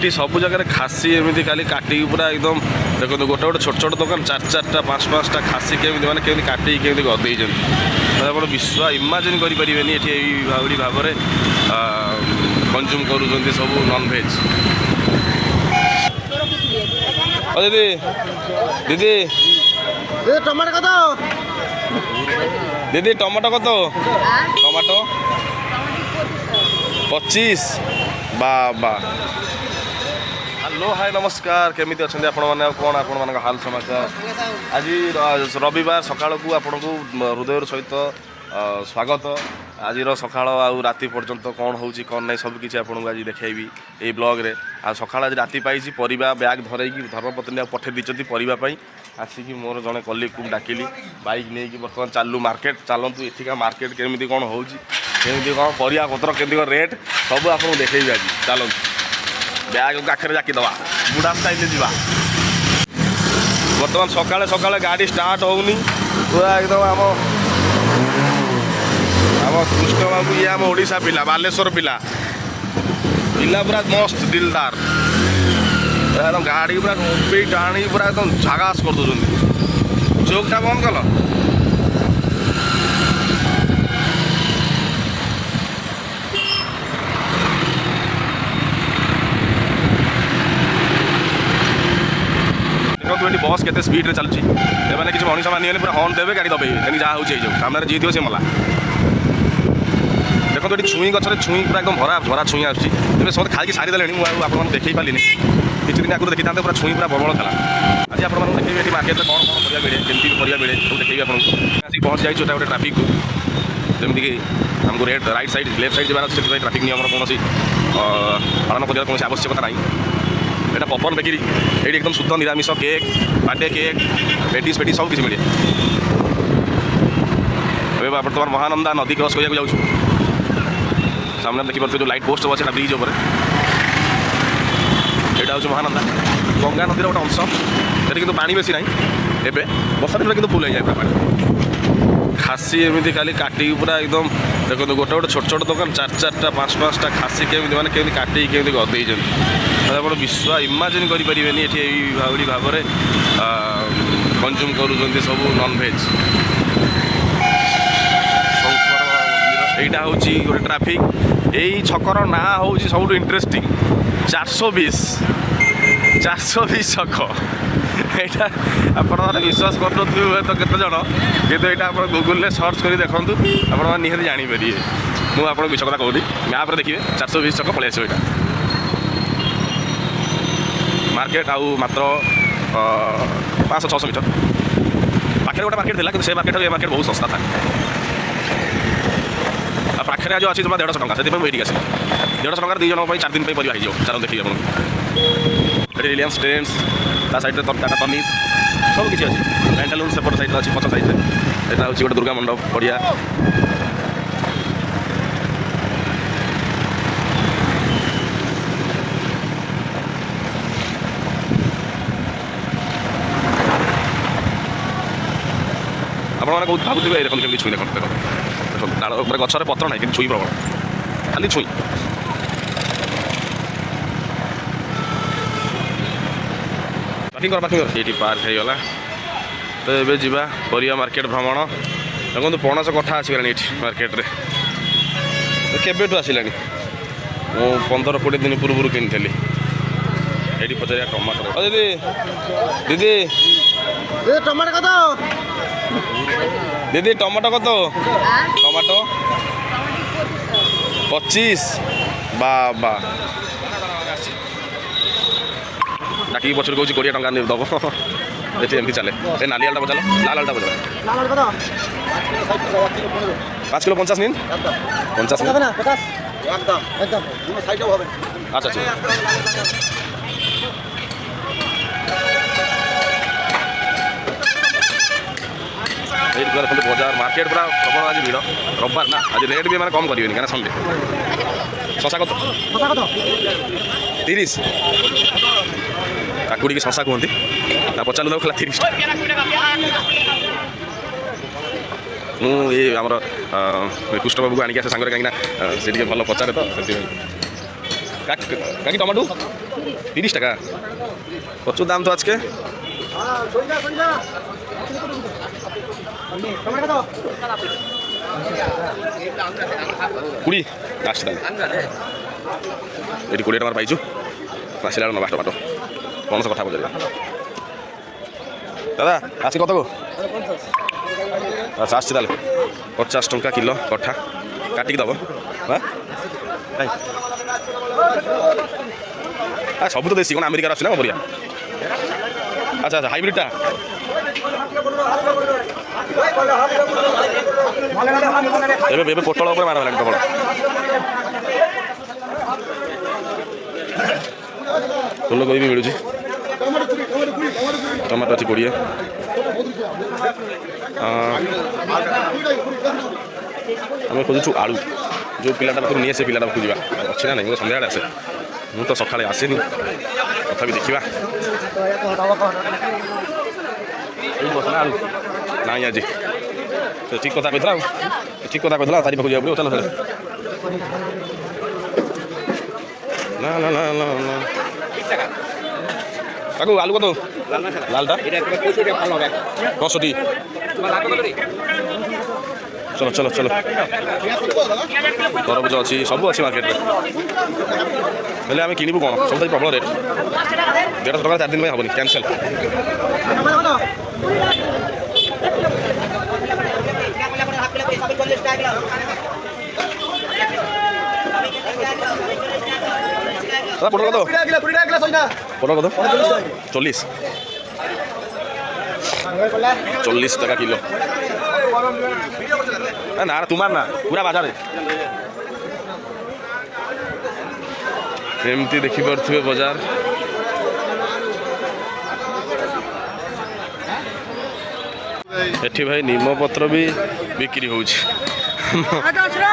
Eighty सब जगह खासी एमती खाली काटिकी पूरा एकदम देखो गोटे गोटे छोट छोट दुकान चार चार्टा पाँच पाँचटा खासी केमी मैंने केमी काटिकी केमी गदेज आप विश्वास इमाजिन करें ये भाव में कंज्यूम कर सब नॉनवेज। दीदी दीदी टमाटो कत दीदी टमाटो कत टमाटो 25 बाबा। हेलो हाय नमस्कार केमी अच्छा आपण मैंने कौन आपण हाल समाचार आज रविवार सका आपण को हृदय सहित स्वागत आज सकाल आउ राति पर्यंत कौन हो कौन नहीं सबकि आपको आज देखी ये ब्लॉग रे आ सका आज राति पाई परिवा बैग धरैकी धर्मपत्नी पठे दी परिवाई आसिक मोर जड़े कलिग को डाकिली बाइक नहीं कि बर्तमान चालू मार्केट चलतु एठिका मार्केट केमी कौन हो कौन परिया पतर केमी रेट सब आपको देखी आज चलतु बैग पाखे जाकीदवा बुढ़ा स्टाइल जा बर्तमान सकाले सकाले गाड़ी स्टार्ट होनी पूरा एकदम आम कृष्ण बाबू ये आम ओडिशा पिला बालेश्वर पिला पिला पूरा मस्त दिलदार एकदम गाड़ी पूरा पे टाणी पूरा एकदम झागास कर दौरान चौकटा बंद कल देखो बस के स्पीड चलती मैंने किसी मनीष मानिए पूरा हॉर्न देवे गाड़ी दबे जहाँ हो सामने जी थी सी मला देखो ये छुई गचर छुई पूरा एकदम भरा भरा छुई आसी सब खाई सारीदे मुझे देखी पारे किसी दिन आगे देखी था पूरा छुई पूरा प्रबल था आज आप देखिए मार्केट में कौन कौन परिया मिले जमी परिया मिले सब देखिए आपको आसिक पहुँच जाइए गोटे ट्राफिक को जमीक आमको red right side left side जबार अच्छे ट्राफिक नियम कौन पालन कर कौन आवश्यकता ना यहाँ पपन बेकरी ये एकदम शुद्ध निरामिष cake birthday cake patties patties सब किसी मिले अभी बर्तमान महानंदा नदी क्रॉस करने जाऊँ सामने देखिए जो लाइट पोस्ट अच्छे ब्रिज उपर यहाँ हूँ महानंदा गंगा नदी गोटे अंश ये पानी बेसी ना एवं वर्षा दिन में फुल हो जाए पानी खासी एमती खाली काटिकी पूरा एकदम देखो गोटे गोटे छोट छोट दुकान चार चार्टा पाँच पाँचटा खासी केमी मैंने केमी काटिकी केमी गदेज आप विश्वास इमाजिन करें ये भाव में कंज्यूम कर सब नॉनवेज। यहाँ हूँ गोटे ट्राफिक यही छकर ना हूँ सब इंटरेस्टिंग 420 छक यहाँ आप विश्वास कर तो केत जन कि यहाँ आप गूगल सर्च कर देखूँ आप निहत जापर मुझे आपको विष कथा कहूँ मैप देखिए 420 छक पलि आस मार्केट आउ मात्र 500-600 मीटर पाखे गोटे मार्केट था कि से मार्केट ये मार्केट बहुत सस्ता था पाखे आज अच्छी जमा 150 टका से ये आस 150 टकर 2 जन 4 दिन परिवार हो चलो देखिए आप रिलायंस ट्रेंड्स ता साइड टाटा तनिष सब किसी अच्छी पेंटालून सेपट साइड अच्छी पछ साइड यहाँ हूँ गोटे दुर्गा मंडप बढ़िया आपने बहुत भावुए देखो केमी छुई देखो देखो डाल गचर पत्र ना कि छुई प्रबल खाली छुई पार्किंग ये पार्क होगा तो ये जा परिया मार्केट भ्रमण देखो पणस कथा आसगला ये मार्केट केबेठू आसला मु 15-20 दिन पूर्व किनी ये पचार टमाटर दीदी दीदी टमाटो कत दीदी टमाटो कत टमाटो 25 बाबा डाकी पचर कौन 20 टका दब ये एमती चले ये नाली आलटा बचाल लाल आलटा बचा 5 किलो 50 नीन 50 अच्छा अच्छा बजार मार्केट पूरा प्रबल आज भिड़ रविवार ना आज रेट भी मैंने कम करेंगे क्या संडे शशा कत 30 काकुड़ी की शशा कहते पचारू दाम खला 30 मुझे आमर कृष्ण बाबू को आणिक आसे सांगे कहीं से भल पचारे तो কাকি টমেটো 30 টাকা, প্রচুর দাম তো আজকে। কুড়ি আসছে তাহলে এটি 20 টাকার পাইছু, আসলে না বাটো বাটো পনেরোশো কথা বলে দাদা আজকে কত গো? আচ্ছা আসছে তাহলে 50 টঙ্কা কিলো কঠা কাটিকি দেব। হ্যাঁ ସବୁ ତ ଦେଶୀ, କ'ଣ ଆମେରିକାର ଅଛି ନା କ'ଣ ପରିବା? ଆଚ୍ଛା ଆଚ୍ଛା ହାଇବ୍ରିଡ଼ଟା ଏବେ ଏବେ ପୋଟଳ ଉପରେ ମାଡ଼ ହେଲାଣି ପ୍ରବଳ। ଫୁଲକୋବି ବି ମିଳୁଛି, ଟମାଟୋ ଅଛି 20। ଆମେ ଖୋଜୁଛୁ ଆଳୁ, ଯେଉଁ ପିଲାଟା ପାଖରୁ ନିଏ ସେ ପିଲାଟା ପାଖକୁ ଯିବା। ଅଛି ନା ନାହିଁ? ମୁଁ ସନ୍ଧ୍ୟାବେଳେ ଆସେ, ମୁଁ ତ ସକାଳେ ଆସେନି, ତଥାପି ଦେଖିବା। ଆଳୁ ନାଇଁ ଆଜି ସେ ଠିକ୍ କଥା କହିଥିଲା, ଆଉ ଠିକ୍ କଥା କହିଥିଲା, ତାରି ପାଖକୁ ଯିବାକୁ ପଡ଼ିବ। ଚାଲ ନା ନା ନା ନା ନା କାକୁ ଆଳୁ କତ? ଲାଲଟା 65। চলো চলো চলো, তরভুজ ଅଛି, ସବୁ ଅଛି ମାର୍କେଟରେ। ହେଲେ ଆମେ କିଣିବୁ କ'ଣ? ସବୁ ତ ପ୍ରବଳ ରେଟ୍। 150 ଟଙ୍କା 4 ଦିନ ପାଇଁ ହେବନି, କ୍ୟାନସେଲ୍। পটল কত? পটল কত? 40 টাকা কিলো। না তোমার না, পুরা বাজারে এমতি ଦେଖିପାରୁଥିବେ ବଜାର। ଏଠି ଭାଇ ନିମପତ୍ର ବି ବିକ୍ରି ହେଉଛି।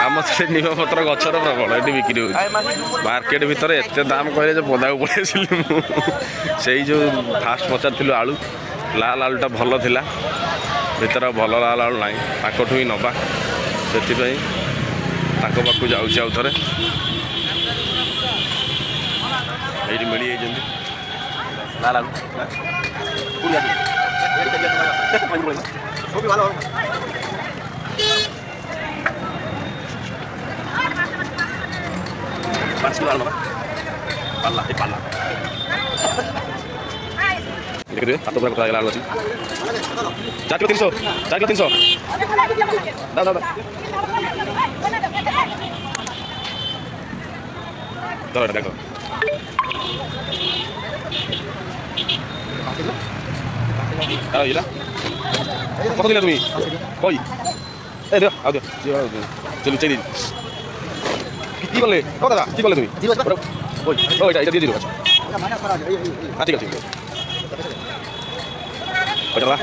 ଆମ ସେ ନିମପତ୍ର ଗଛର ପ୍ରବଳ ଏଠି ବିକ୍ରି ହେଉଛି। ମାର୍କେଟ ଭିତରେ ଏତେ ଦାମ କହିଲେ ଯେ ପଦାକୁ ପଳେଇ ଆସିଲି ମୁଁ। ସେଇ ଯେଉଁ ଫାଷ୍ଟ ପଚାରିଥିଲୁ ଆଳୁ, ଲାଲ ଆଳୁଟା ଭଲ ଥିଲା, ଭିତରେ ଭଲ ଲାଲ ଆଳୁ ନାହିଁ, ତାଙ୍କଠୁ ହିଁ ନେବା। ସେଥିପାଇଁ ତାଙ୍କ ପାଖକୁ ଯାଉଛି ଆଉ ଥରେ। ଏଇଠି ମିଳିଯାଇଛନ୍ତି ଲାଲ ଆଳୁ। देखिए हाथ पूरा कटा आलू अच्छी 4 किलो 300 4 किलो 300 दादा दादा दादा देखो ये ना কত দিলে তুমি? কই এই দিও আও দিও চলো চাই দিই। কি করলে? ও দাদা কি করলে তুমি? ওই ওইটা এটা দিয়ে দিও। আচ্ছা হ্যাঁ ঠিক আছে ঠিক আছে। ওইটা না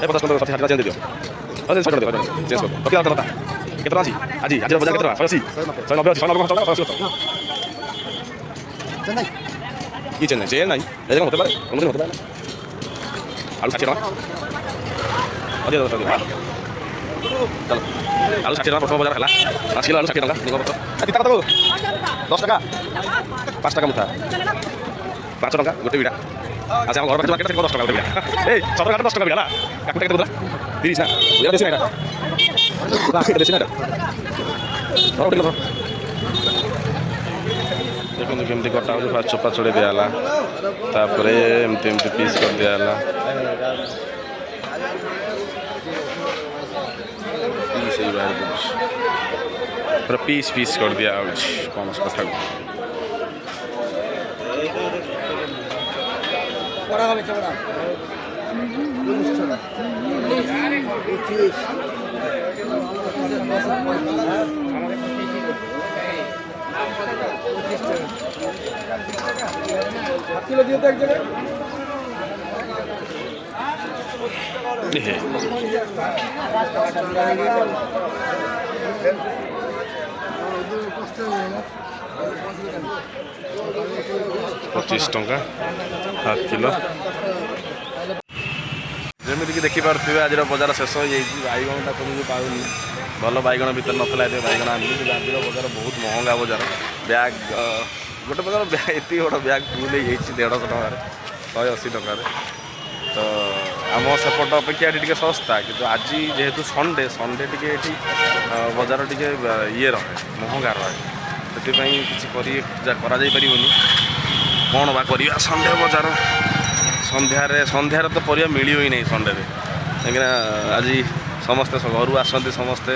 এই 50 টাকা 60 টাকা চেঞ্জ দিও। আচ্ছা 60 টাকা চেঞ্জ করো। কত টাকা? কেটে আছি আজি আজি বাজার কেটে 80 190 190 চেন্নাই কি চেন্নাই চেন্নাই নাই এই হতে পারে কোনদিন হতে পারে না। আলু 60 টাকা আচ্ছা দাদা চলো আলু 60 টাকা প্রথম বাজার খেলা 5 কিলো আলু 60 টাকা নিব কত? আচ্ছা টাকা দেবো 10 টাকা 5 টাকা মুঠা 5 টাকা গোটে বিড়া। আচ্ছা আমার ঘর পাশে মার্কেট থেকে 10 টাকা গোটে বিড়া। এই 17 টাকা 10 টাকা বিড়া না কাকু টাকা দেবো 30 না এটা দেশি না এটা এটা দেশি না এটা ধরো ঠিক ধরো। देखो केमती कटा हो फास्ट चोपा छोड़े दियाला तापर एमती एमती पीस कर दियाला पीस ही बाहर कुछ पूरा पीस पीस कर दिया पनस कथा বড়া হবে চড়া কিলো দিও তো এক জায়গায় पच्चीस टंका 7 किलो जमीक देखिपे आज बजार शेष हो बाईगणटा तुमको पाऊनी ଭଲ ବାଇଗଣ ଭିତରେ ନଥିଲା ଏତେ ବାଇଗଣ ଆଣିଲି କିନ୍ତୁ ଆଜିର ବଜାର ବହୁତ ମହଙ୍ଗା ବଜାର ବ୍ୟାଗ୍ ଗୋଟେ ପ୍ରକାର ବ୍ୟାଗ୍ ଏତିକି ବଡ଼ ବ୍ୟାଗ୍ ଫୁଲ୍ ହେଇଯାଇଛି 150 ଟଙ୍କାରେ 180 ଟଙ୍କାରେ ତ ଆମ ସେପଟ ଅପେକ୍ଷା ଏଠି ଟିକେ ଶସ୍ତା କିନ୍ତୁ ଆଜି ଯେହେତୁ ସଣ୍ଡେ ଟିକେ ଏଠି ବଜାର ଟିକେ ଇଏ ରହେ ମହଙ୍ଗା ରହେ ସେଥିପାଇଁ କିଛି କରାଯାଇପାରିବନି କ'ଣ ବା କରିବା ସଣ୍ଡେ ବଜାର ସନ୍ଧ୍ୟାରେ ତ ପରିବା ମିଳିବ ହିଁ ନାହିଁ ସଣ୍ଡେରେ କାହିଁକିନା ଆଜି ସମସ୍ତେ ଘରୁ ଆସନ୍ତି ସମସ୍ତେ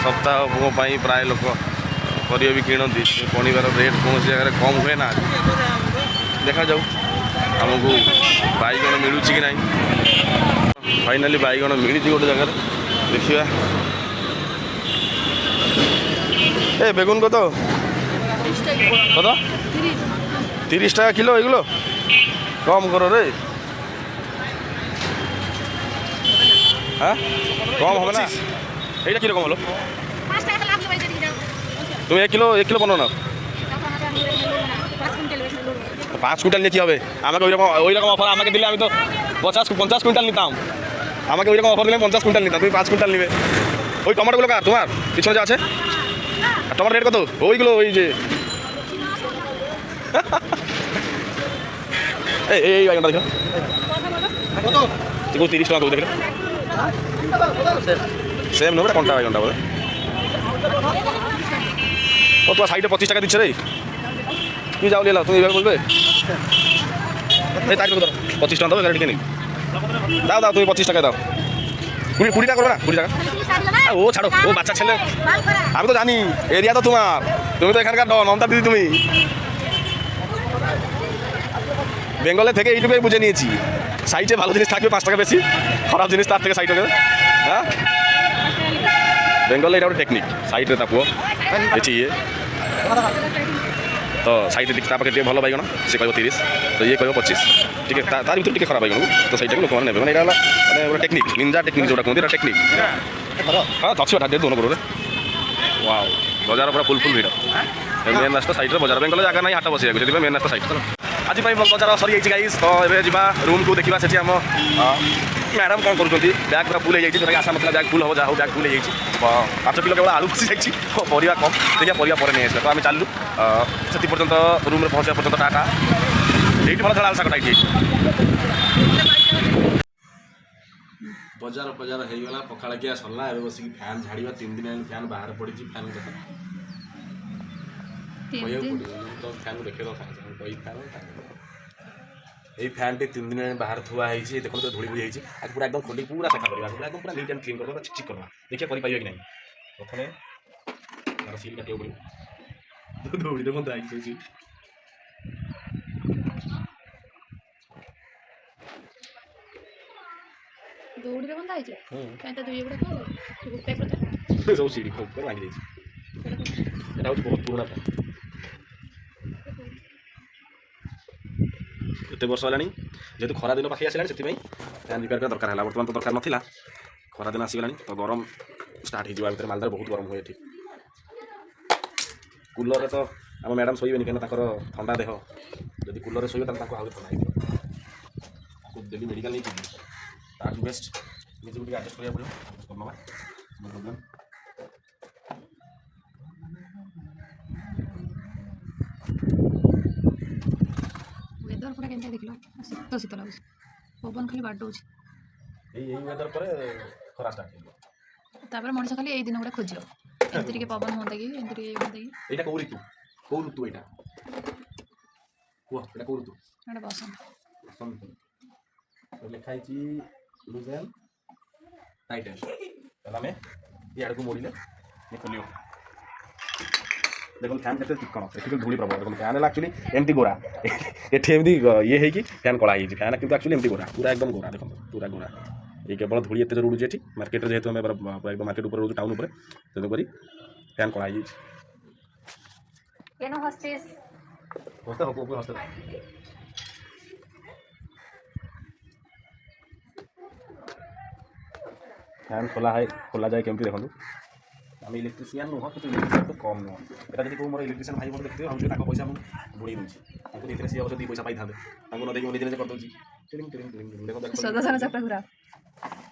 ସପ୍ତାହ ପାଇଁ ପ୍ରାୟ ଲୋକ ପରିବା ବି କିଣନ୍ତି ପନିବାର ରେଟ୍ କୌଣସି ଜାଗାରେ କମ୍ ହୁଏ ନା ଦେଖାଯାଉ ଆମକୁ ବାଇଗଣ ମିଳୁଛି କି ନାହିଁ ଫାଇନାଲି ବାଇଗଣ ମିଳିଛି ଗୋଟେ ଜାଗାରେ ଦେଖିବା ଏ বেগুন কত 30 টাকা কিলো এগুলো কম করো রে হ্যাঁ কম হবে না এইটা কীরকম হলো তুমি 1 কিলো বানাও না 5 কুইন্টাল নিয়ে কী হবে আমাকে ওইরকম অফার আমাকে দিলে আমি তো 50 কুইন্টাল নিতাম আমাকে ওইরকম অফার দিলে 50 কুইন্টাল নিতাম তুমি 5 কুইন্টাল নিবে ওই টমেটোগুলো কার তোমার পিছনে যা আছে টমেটো রেট কত ওইগুলো ওই যে এই বাইগনটা দেখো কত 30 টাকা করে দেখো সেম নেবে কোনটা বাইগনটা বলে ও তোমার সাইডে 25 টাকা দিচ্ছে রে কি যাও নিয়ে তুমি এইভাবে বলবে এই তারিখ ধরো 25 টাকা দাও এখানে নেই দাও তুমি 25 টাকা দাও 20 টাকা করবে না 20 টাকা ও ছাড়ো ও বাচ্চা ছেলে আমি তো জানি এরিয়া তো তুমি তো এখানকার নমতা দিদি তুমি বেঙ্গলে থেকে এইটুকুই বুঝে নিয়েছি সাইটে ভালো জিনিস থাকবে 5 টাকা বেশি খারাপ জিনিস তার থেকে সাইটে হ্যাঁ বেঙ্গলে এটা একটা টেকনিক সাইটে তা পুଅ ଏଠି ଇଏ ତ ସାଇଟ୍ରେ ଟିକେ ତା ପାଖେ ଟିକେ ଭଲ ବାଇଗଣ ସେ କହିବ 30 ତ ଇଏ କହିବ 25 ଟିକେ ତାର ଭିତରେ ଟିକେ ଖରାପ ବାଇଗଣକୁ ତ ସେଇଟାକୁ ଲୋକମାନେ ନେବେ ମାନେ ଏଇଟା ହେଲା ମାନେ ଗୋଟେ ଟେକ୍ନିକ୍ ନିଞ୍ଜା ଟେକ୍ନିକ୍ ଯେଉଁଟା କୁହନ୍ତି ଏଇଟା ଟେକ୍ନିକ୍ ହଁ ଅଛି ଢାଡ଼ି ଦୋନ କରୋରେ ୱାଓ ବଜାର ପୁରା ଫୁଲ୍ ଭିଡ଼ ମେନ୍ ରାସ୍ତା ସାଇଟ୍ରେ ବଜାର ବେଙ୍ଗଲ ଜାଗା ନାହିଁ ହାଟ ବସିବାକୁ ସେଥିପାଇଁ ମେନ୍ ରାସ୍ତା ସାଇଟ୍ ଆଜି ପାଇଁ ବଜାର ସରିଯାଇଛି ଗାଇସ୍ ତ ଏବେ ଯିବା ରୁମ୍କୁ ଦେଖିବା ସେଠି ଆମ ମ୍ୟାଡ଼ାମ୍ କ'ଣ କରୁଛନ୍ତି ବ୍ୟାଗ୍ ପୁରା ଫୁଲ୍ ହେଇଯାଇଛି ଯେଉଁଟାକି ଆଶା ନଥିଲା ବ୍ୟାଗ୍ ଫୁଲ୍ ହେବ ଯାହା ହଉ ବ୍ୟାଗ୍ ଫୁଲ୍ ହେଇଯାଇଛି 5 କିଲୋ କେବଳ ଆଳୁ ପଶିଯାଇଛି ପରିବା କମ୍ ଦେଖିବା ପରିବା ପରେ ନେଇ ଆସିବା ତ ଆମେ ଚାଲିଲୁ ସେଠି ପର୍ଯ୍ୟନ୍ତ ରୁମ୍ରେ ପହଞ୍ଚିବା ପର୍ଯ୍ୟନ୍ତ ଟାଟା ଏଇଠି ଭଲ ଥରେ ଆଳୁ ଶାଗ ହେଇଯାଇଛି ବଜାର ହେଇଗଲା ପଖାଳ ଖିଆ ସରିଲା ଏବେ ବସିକି ଫ୍ୟାନ୍ ଝାଡ଼ିବା 3 ଦିନ ହେଲେ ଫ୍ୟାନ୍ ବାହାରେ ପଡ଼ିଛି ଫ୍ୟାନ୍ କଥା କହିବାକୁ ପଡ଼ିବ ତ ଫ୍ୟାନ୍କୁ ଦେଖେଇଦେବ ଏଇ ଏଇ ଫ୍ୟାନ୍ଟି 3 ଦିନ ବାହାରେ ଥୁଆ ହେଇଛି ଦେଖନ୍ତୁ ଧୂଳି ବୁଝି ହେଇଛି ଆକୁ ପୁରା ଏକଦମ ଖୋଲି ପୁରା ସଫା କରିବା ପୁରା ଏକଦମ ପୁରା ନିଟ୍ ଆଣ୍ଡ କ୍ଲିନ୍ କରିବା ଚିକ୍ କରିବା ଦେଖିବା କରିପାରିବା କି ନାହିଁ ପ୍ରଥମେ ତାର ସିଲ୍ କାଟିବାକୁ ପଡ଼ିବ ଧୂଳିରେ ମଧ୍ୟ ହେଇଛି ଦୌଡ଼ିରେ ବନ୍ଧା ହେଇଛି କାହିଁ ତା ଦୁଇ ଗୁଡ଼ା ସବୁ ସିଡ଼ି ଭାଙ୍ଗି ଯାଇଛି ଏଇଟା ହେଉଛି ବହୁତ ପୁରୁଣା ଫ୍ୟାନ୍ ଏତେ ବର୍ଷ ହେଲାଣି ଯେହେତୁ ଖରାଦିନ ପାଖେଇ ଆସିଲାଣି ସେଥିପାଇଁ ଫ୍ୟାନ୍ ରିପେୟାର କରିବା ଦରକାର ହେଲା ବର୍ତ୍ତମାନ ତ ଦରକାର ନଥିଲା ଖରାଦିନ ଆସିଗଲାଣି ତ ଗରମ ଷ୍ଟାର୍ଟ ହେଇଯିବ ଭିତରେ ମାଲଦାରେ ବହୁତ ଗରମ ହୁଏ ଏଠି କୁଲରରେ ତ ଆମ ମ୍ୟାଡ଼ାମ୍ ଶୋଇବେନି କାହିଁକିନା ତାଙ୍କର ଥଣ୍ଡା ଦେହ ଯଦି କୁଲରରେ ଶୋଇବେ ତାହେଲେ ତାଙ୍କୁ ଆହୁରି ଥଣ୍ଡା ହେଇଯିବ ତାକୁ ଡେଲି ମେଡ଼ିକାଲ ନେଇକି ଯିବି ତାଠୁ ବେଷ୍ଟ ନିଜକୁ ଟିକେ ଆଡ଼ଜଷ୍ଟ କରିବାକୁ ପଡ଼ିବ ନେବା ପ୍ରୋବ୍ଲେମ୍ ୱେଦର ପୁରା କେମିତି ଦେଖିଲ ଶୀତ ଲାଗୁଛି ପବନ ଖାଲି ବାଡ଼ଉଛି ଏଇ ୱେଦର ପରେ ଖରା ଷ୍ଟାର୍ଟ ହେଇଯିବ ତାପରେ ମଣିଷ ଖାଲି ଏଇ ଦିନ ଗୁଡ଼ା ଖୋଜିବ ଏମିତି ଟିକେ ପବନ ହୁଅନ୍ତା କି ଏମିତି ଟିକେ ହୁଅନ୍ତା କି ଏଇଟା କେଉଁ ଋତୁ ଏଇଟା କୁହ ଏଇଟା କେଉଁ ଋତୁ ଏଇଟା ବସନ୍ତ ଲେଖା ହେଇଛି ଲୁଜ୍ ଆଣ୍ଡ ଟାଇଟ୍ ତାହେଲେ ଆମେ ଇଆଡ଼କୁ ମୋଡ଼ିଲେ ଇଏ ଖୋଲିବ ଦେଖନ୍ତୁ ଫ୍ୟାନ୍ କେତେ ଚିକଣ ଏଠି ଧୂଳି ପ୍ରବଳ ଦେଖନ୍ତୁ ଫ୍ୟାନ୍ ହେଲା ଆକ୍ଚୁଆଲି ଏମିତି ଗୋରା ଏଠି ଏମିତି ଇଏ ହେଇକି ଫ୍ୟାନ୍ କଳା ହେଇଯାଇଛି ଫ୍ୟାନ୍ କିନ୍ତୁ ଆକ୍ଚୁଆଲି ଏମିତି ଗୋରା ପୁରା ଏକଦମ ଗୋରା ଦେଖନ୍ତୁ ପୁରା ଗୋରା ଏଇ କେବଳ ଧୂଳି ଏତେ ଜୋର ଉଡ଼ୁଛି ଏଠି ମାର୍କେଟରେ ଯେହେତୁ ଆମେ ଏକଦମ ମାର୍କେଟ ଉପରେ ରହୁଛୁ ଟାଉନ୍ ଉପରେ ତେଣୁକରି ଫ୍ୟାନ୍ କଳା ହେଇଯାଇଛି ହସ୍ତେ ହବ ହସ୍ତେ ଫ୍ୟାନ୍ ଖୋଲା ଯାଏ କେମିତି ଦେଖନ୍ତୁ আমি ইলেকট্রিশিয়ান নুহ কিন্তু ইলেকট্রিশিয়ান তো কম নুহ এটা যদি কেউ মোর ইলেকট্রিশিয়ান ভাই বোন দেখতে ভাবছি তাଙ୍କ ପଇସା ମୁଁ ବୁଡ଼େଇ ଦେଉଛି ତାଙ୍କୁ ଦେଇଥିଲେ ସିଏ ଅବଶ୍ୟ 2 ପଇସା ପାଇଥାନ୍ତେ ତାଙ୍କୁ ନ ଦେଇକି ମୁଁ ନିଜେ ନିଜେ କରିଦେଉଛି ଦେଖନ୍ତୁ ସଦା ସାରା ଚାପା ଘୁରା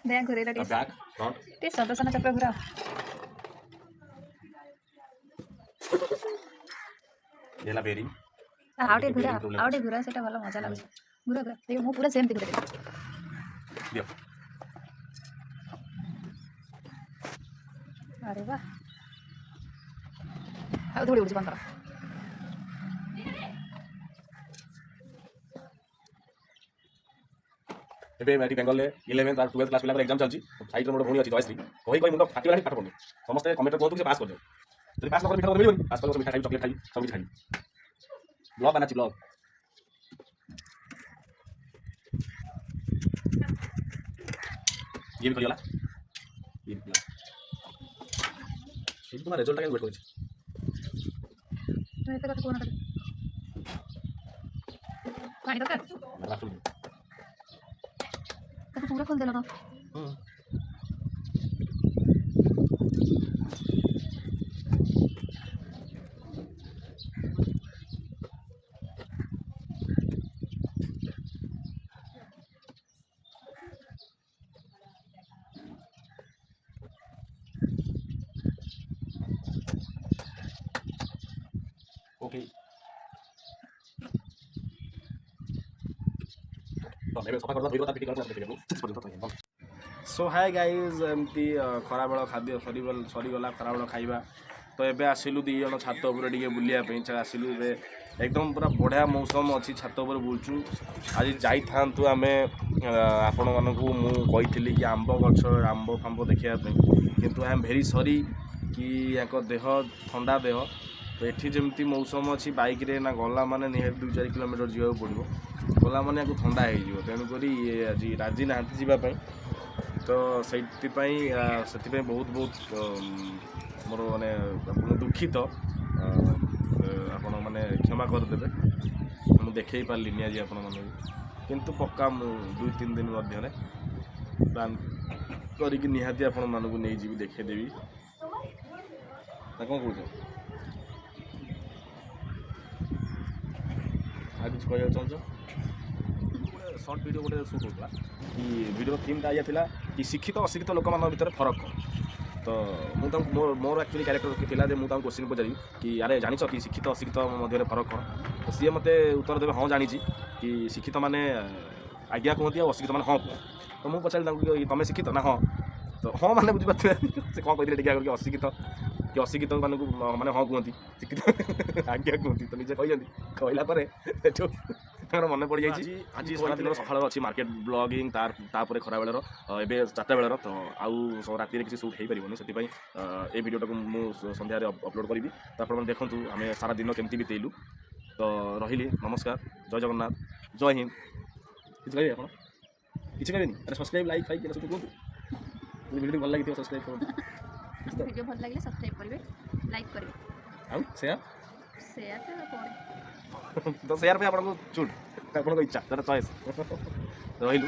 ଦେହ ଘୁରେଇଲା ଟିକେ ବ୍ୟାକ୍ ଫ୍ରଣ୍ଟ ଟିକେ ସଦସନ ଚକ୍ର ଘୁରାଅ ହେଲା ବେରିଂ ଆଉ ଟିକେ ଘୁରା ସେଇଟା ଭଲ ମଜା ଲାଗୁଛି ଘୁରା ଘୁରା ଦେଖ ମୁଁ ପୁରା ସେମିତି ଘୁରେଇ ଦେବି ଦିଅ अरे वाह ଆଉ ଧୋଳି ଉଡୁଛି ବନ୍ଦ କର ଏବେ ଏଠି ବେଙ୍ଗଲରେ 11th ଆଉ 12th କ୍ଲାସ୍ ପିଲାଙ୍କର ଏକ୍ଜାମ୍ ଚାଲିଛି ସାଇଡ଼୍ରେ ମୋର ଭଉଣୀ ଅଛି ଜୟଶ୍ରୀ କହି ମୁଣ୍ଡ ଫାଟିଗଲାଣି ପାଠ ପଢ଼ୁନି ସମସ୍ତେ କମେଣ୍ଟରେ କୁହନ୍ତୁ ସେ ପାସ୍ କରିଦେବ ଯଦି ପାସ୍ ନ କଲେ ମିଠା ମିଳିବନି ପାସ୍ କଲେ ମିଠା ଖାଇବି ଚକଲେଟ୍ ଖାଇବି ସବୁ କିଛି ଖାଇବି ବ୍ଲଗ୍ ବାନାচ্ছি ବ୍ଲଗ୍ ଇଏ ବି କରିଗଲା ଇଏ ବି ସେଠି তোমার রেজাল্টটা কেন ওয়েট করেছে তুমি এত কথা কোন কথা পানি দরকার তাকে পুরো খোল দিল তো ओके तो ଏବେ ସଫା କରିଦେବା ଧୋଇଦେବା ତା ପିଟି କରିଦେବା ସୋ ହାଇ ଗାଇଜ୍ ଏମିତି ଖରାବେଳ ଖାଦ୍ୟ ସରିଗଲା ଖରାବେଳ ଖାଇବା ତ ଏବେ ଆସିଲୁ ଦୁଇ ଜଣ ଛାତ ଉପରେ ଟିକେ ବୁଲିବା ପାଇଁ ଆସିଲୁ ଏବେ ଏକଦମ ପୁରା ବଢ଼ିଆ ମୌସମ ଅଛି ଛାତ ଉପରେ ବୁଲୁଛୁ ଆଜି ଯାଇଥାନ୍ତୁ ଆମେ ଆପଣମାନଙ୍କୁ ମୁଁ କହିଥିଲି କି ଆମ୍ବ ଗଛ ଆମ୍ବ ଫାମ୍ବ ଦେଖିବା ପାଇଁ କିନ୍ତୁ ଆଇ ଏମ୍ ଭେରି ସରି କି ୟାଙ୍କ ଦେହ ଥଣ୍ଡା ଦେହ ତ ଏଠି ଯେମିତି ମୌସମ ଅଛି ବାଇକ୍ରେ ନା ଗଲା ମାନେ ନିହାତି 2-4 କିଲୋମିଟର ଯିବାକୁ ପଡ଼ିବ ଗଲା ମାନେ ୟାକୁ ଥଣ୍ଡା ହେଇଯିବ ତେଣୁକରି ଇଏ ଆଜି ରାଜି ନାହାନ୍ତି ଯିବା ପାଇଁ ତ ସେଥିପାଇଁ ବହୁତ ମୋର ମାନେ ଆପଣ ଦୁଃଖିତ ଆପଣ ମାନେ କ୍ଷମା କରିଦେବେ ମୁଁ ଦେଖେଇ ପାରିଲିନି ଆଜି ଆପଣମାନଙ୍କୁ କିନ୍ତୁ ପକ୍କା ମୁଁ 2-3 ଦିନ ମଧ୍ୟରେ ପ୍ଲାନ୍ କରିକି ନିହାତି ଆପଣମାନଙ୍କୁ ନେଇଯିବି ଦେଖେଇଦେବି ନା କ'ଣ କହୁଛ ଆଉ କିଛି କହିବାକୁ ଚାହୁଁଛ ସର୍ଟ ଭିଡ଼ିଓ ଗୋଟେ ସୁଟ୍ ହେଉଥିଲା କି ଭିଡ଼ିଓ ଥିମ୍ଟା ଇଏ ଥିଲା କି ଶିକ୍ଷିତ ଅଶିକ୍ଷିତ ଲୋକମାନଙ୍କ ଭିତରେ ଫରକ ତ ମୁଁ ତାଙ୍କୁ ମୋର ଆକ୍ଚୁଆଲି କ୍ୟାରେକ୍ଟର ଥିଲା ଯେ ମୁଁ ତାଙ୍କୁ କୋଶ୍ଚିନ୍ ପଚାରିବି କି ଆରେ ଜାଣିଛ କି ଶିକ୍ଷିତ ଅଶିକ୍ଷିତ ମଧ୍ୟରେ ଫରକ କ'ଣ ତ ସିଏ ମୋତେ ଉତ୍ତର ଦେବେ ହଁ ଜାଣିଛି କି ଶିକ୍ଷିତ ମାନେ ଆଜ୍ଞା କୁହନ୍ତି ଆଉ ଅଶିକ୍ଷିତ ମାନେ ହଁ କୁହ ତ ମୁଁ ପଚାରିଲି ତାଙ୍କୁ କି ତମେ ଶିକ୍ଷିତ ନା ହଁ ତ ହଁ ମାନେ ବୁଝିପାରୁଥିବେ ସେ କ'ଣ କହିଥିଲେ ଟିକେ ଆଗରୁ କି ଅଶିକ୍ଷିତ ମାନଙ୍କୁ ମାନେ ହଁ କୁହନ୍ତି ଶିକ୍ଷିତ ଆଜ୍ଞା କୁହନ୍ତି ତ ନିଜେ କହିଛନ୍ତି କହିଲା ପରେ ସେଠୁ ତାଙ୍କର ମନେ ପଡ଼ିଯାଇଛି ଆଜି ସାରାଦିନର ସକାଳ ଅଛି ମାର୍କେଟ ବ୍ଲଗିଂ ତାପରେ ଖରାବେଳର ଏବେ 4ଟା ବେଳର ତ ଆଉ ରାତିରେ କିଛି ସୁଟ୍ ହେଇପାରିବନି ସେଥିପାଇଁ ଏ ଭିଡ଼ିଓଟାକୁ ମୁଁ ସନ୍ଧ୍ୟାରେ ଅପଲୋଡ଼ କରିବି ତ ଆପଣମାନେ ଦେଖନ୍ତୁ ଆମେ ସାରା ଦିନ କେମିତି ବିତେଇଲୁ ତ ରହିଲି ନମସ୍କାର ଜୟ ଜଗନ୍ନାଥ ଜୟ ହିନ୍ଦ କିଛି କହିବେ ଆପଣ କିଛି କହିବେନି ଆରେ ସବସ୍କ୍ରାଇବ୍ ଲାଇକ୍ ଫାଇକ୍ ଏରା ସବୁ କୁହନ୍ତୁ ଭିଡ଼ିଓ ଭଲ ଲାଗିଥିବ ସବସ୍କ୍ରାଇବ୍ କରନ୍ତୁ ভিডিও ভাল লাগিলে সাবস্ক্রাইব করবে লাইক করবে ଆଉ ସେୟା শেয়ার করে ତ ସେୟାର ପାଇଁ ଆପଣଙ୍କୁ ଚୁଟ୍ ଆପଣଙ୍କ ଇଚ୍ଛା ତାର ଚଏସ୍ ରହିଲୁ